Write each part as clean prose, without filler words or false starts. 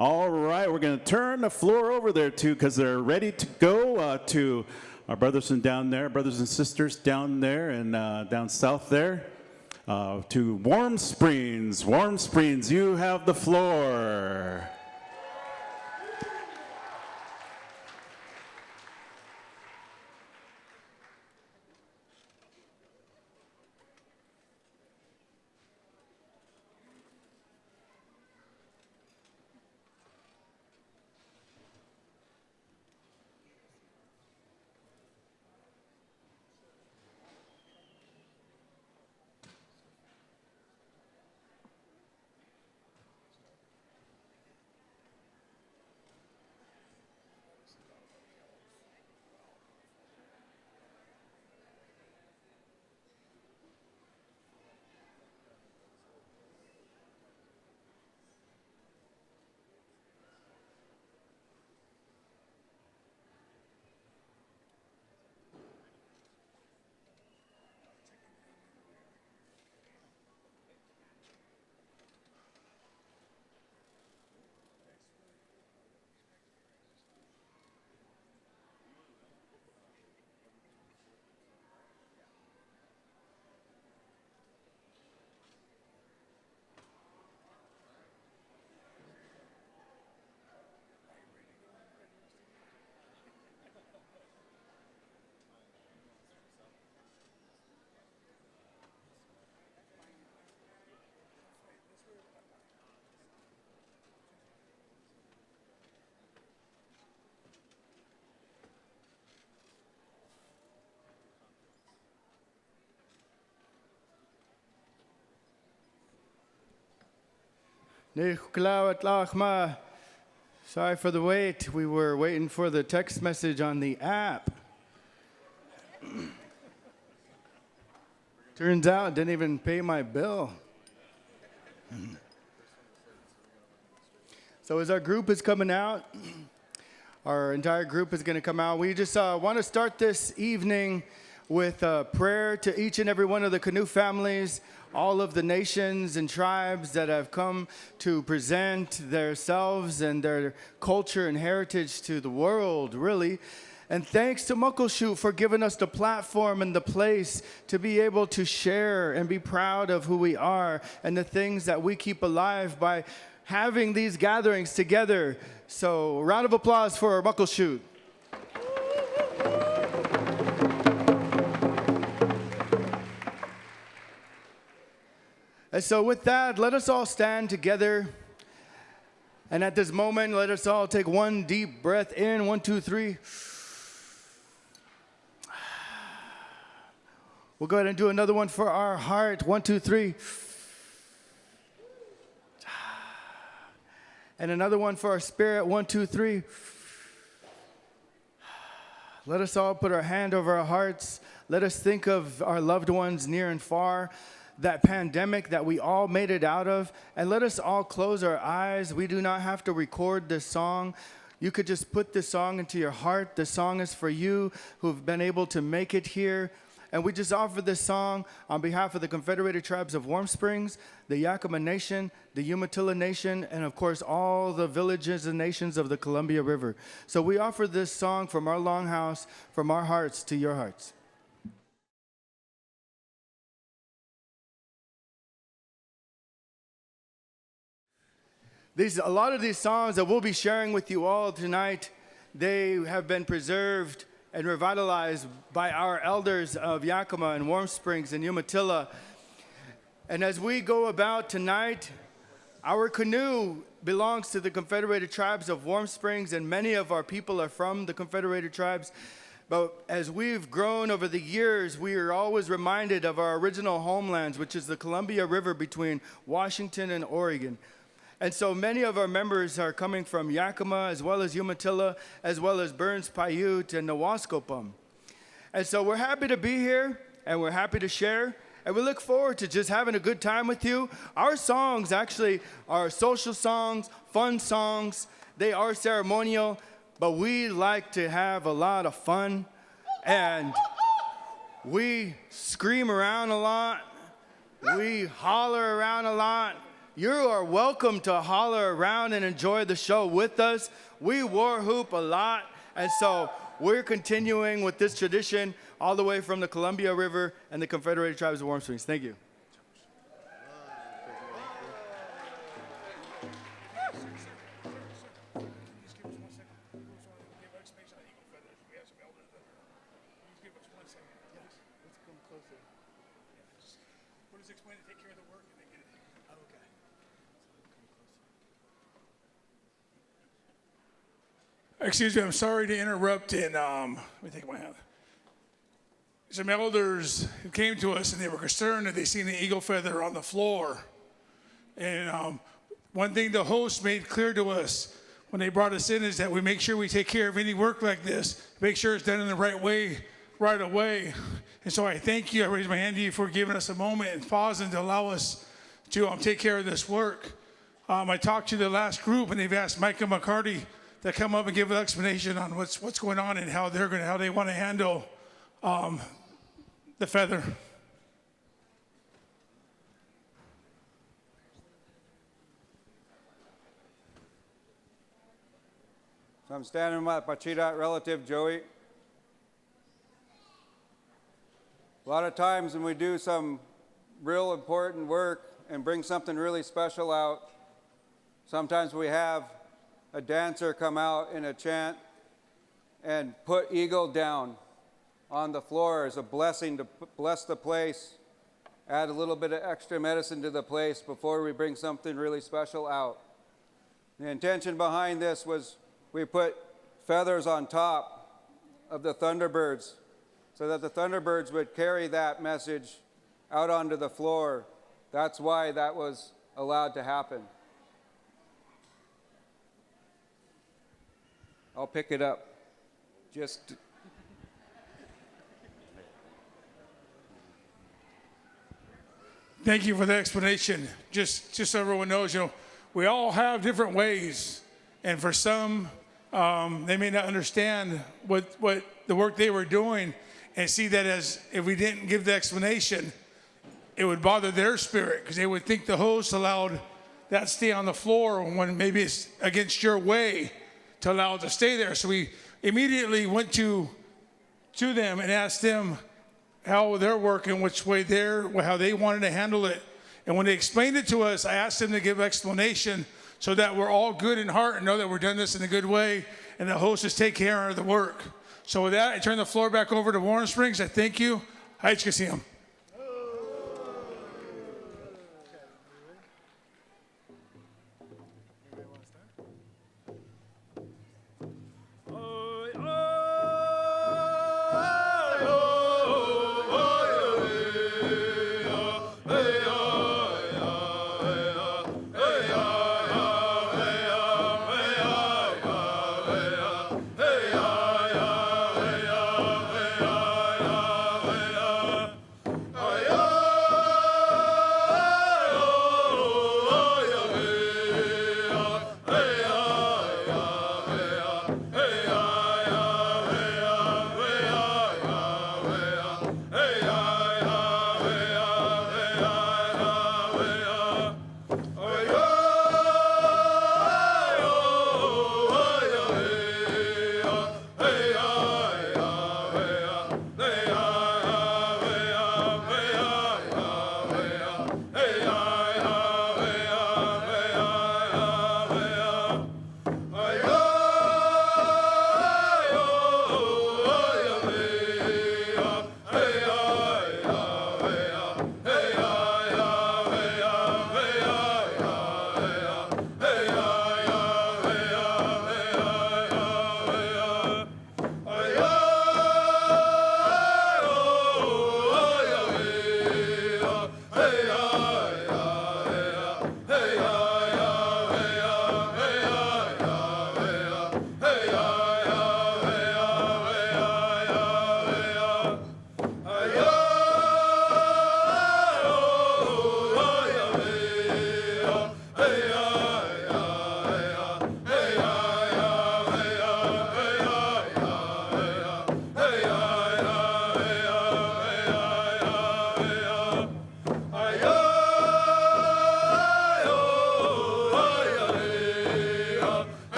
All right, we're going to turn the floor over there too because they're ready to go to our brothers and sisters down there and down south there to Warm Springs. Warm Springs, you have the floor. Sorry for the wait. We were waiting for the text message on the app. Turns out I didn't even pay my bill. So as our group is coming out, our entire group is going to come out. We just want to start this evening with prayer to each and every one of the Canoe families, all of the nations and tribes that have come to present themselves and their culture and heritage to the world, really. And thanks to Muckleshoot for giving us the platform and the place to be able to share and be proud of who we are and the things that we keep alive by having these gatherings together. So, round of applause for Muckleshoot. And so with that, let us all stand together. And at this moment, let us all take one deep breath in. 1, 2, 3. We'll go ahead and do another one for our heart. 1, 2, 3. And another one for our spirit. 1, 2, 3. Let us all put our hand over our hearts. Let us think of our loved ones near and far, that pandemic that we all made it out of, and let us all close our eyes. We do not have to record this song. You could just put this song into your heart. This song is for you who've been able to make it here. And we just offer this song on behalf of the Confederated Tribes of Warm Springs, the Yakima Nation, the Umatilla Nation, and of course all the villages and nations of the Columbia River. So we offer this song from our longhouse, from our hearts to your hearts. A lot of these songs that we'll be sharing with you all tonight, they have been preserved and revitalized by our elders of Yakima and Warm Springs and Umatilla. And as we go about tonight, our canoe belongs to the Confederated Tribes of Warm Springs, and many of our people are from the Confederated Tribes. But as we've grown over the years, we are always reminded of our original homelands, which is the Columbia River between Washington and Oregon. And so many of our members are coming from Yakima, as well as Umatilla, as well as Burns Paiute and Nawaskopum. And so we're happy to be here, and we're happy to share, and we look forward to just having a good time with you. Our songs actually are social songs, fun songs. They are ceremonial, but we like to have a lot of fun, and we scream around a lot. We holler around a lot. you are welcome to holler around and enjoy the show with us. We war hoop a lot, and so we're continuing with this tradition all the way from the Columbia River and the Confederated Tribes of Warm Springs. Thank you. Excuse me, I'm sorry to interrupt. And let me take my hand. Some elders who came to us and they were concerned that they seen the eagle feather on the floor. And one thing the host made clear to us when they brought us in is that we make sure we take care of any work like this, make sure it's done in the right way, right away. And so I thank you. I raise my hand to you for giving us a moment and pausing to allow us to take care of this work. I talked to the last group and they've asked Micah McCarty to come up and give an explanation on what's going on and how they want to handle the feather. So I'm standing with my Pachita relative, Joey. A lot of times when we do some real important work and bring something really special out, sometimes we have a dancer come out in a chant and put eagle down on the floor as a blessing to bless the place, add a little bit of extra medicine to the place before we bring something really special out. The intention behind this was we put feathers on top of the Thunderbirds so that the Thunderbirds would carry that message out onto the floor. That's why that was allowed to happen. I'll pick it up. Thank you for the explanation. Just so everyone knows, we all have different ways, and for some, they may not understand what the work they were doing, and see that as if we didn't give the explanation, it would bother their spirit because they would think the host allowed that to stay on the floor when maybe it's against your way to allow it to stay there. So we immediately went to them and asked them how they're working, which way how they wanted to handle it. And when they explained it to us, I asked them to give explanation so that we're all good in heart and know that we're doing this in a good way and the host is taking care of the work. So with that, I turn the floor back over to Warm Springs. I thank you. Haichkasiam.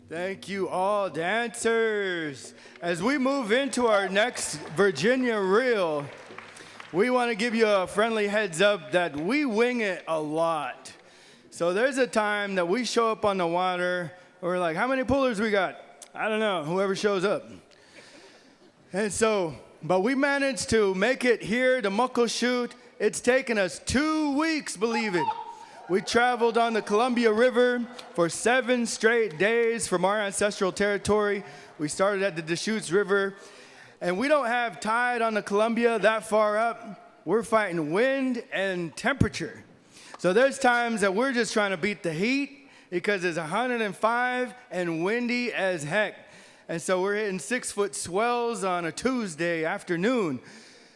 Thank you all, dancers. As we move into our next Virginia Reel, we want to give you a friendly heads up that we wing it a lot. So there's a time that we show up on the water, and we're like, how many pullers we got? I don't know, whoever shows up. And so, but we managed to make it here to Muckleshoot. It's taken us 2 weeks, believe it. We traveled on the Columbia River for 7 straight days from our ancestral territory. We started at the Deschutes River, and we don't have tide on the Columbia that far up. We're fighting wind and temperature. So there's times that we're just trying to beat the heat because it's 105 and windy as heck. And so we're hitting 6-foot swells on a Tuesday afternoon.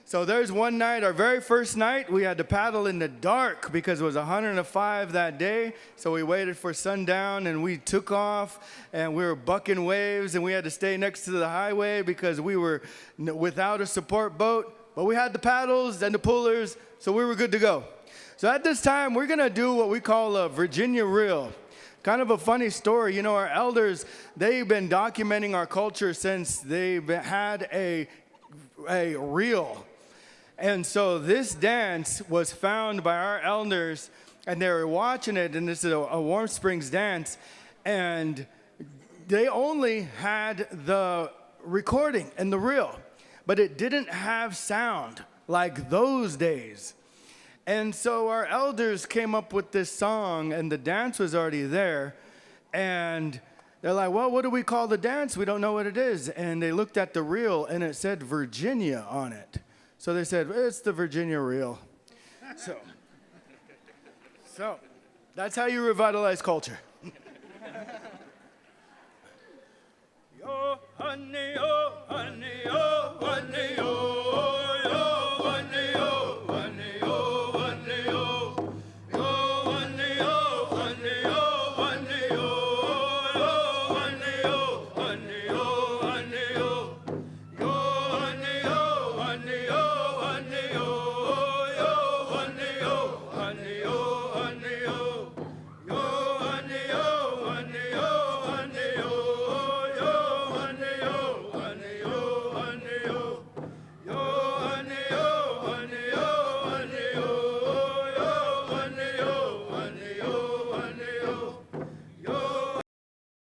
So there's one night, our very first night, we had to paddle in the dark because it was 105 that day. So we waited for sundown and we took off and we were bucking waves and we had to stay next to the highway because we were without a support boat. But we had the paddles and the pullers, so we were good to go. So at this time, we're gonna do what we call a Virginia Reel. Kind of a funny story. You know, our elders, they've been documenting our culture since they've had a reel. And so this dance was found by our elders, and they were watching it, and this is a Warm Springs dance, and they only had the recording and the reel, but it didn't have sound like those days. And so our elders came up with this song, and the dance was already there, and they're like, well, what do we call the dance? We don't know what it is. And they looked at the reel, and it said Virginia on it. So they said, it's the Virginia Reel. So that's how you revitalize culture. Oh, honey, oh, honey, oh.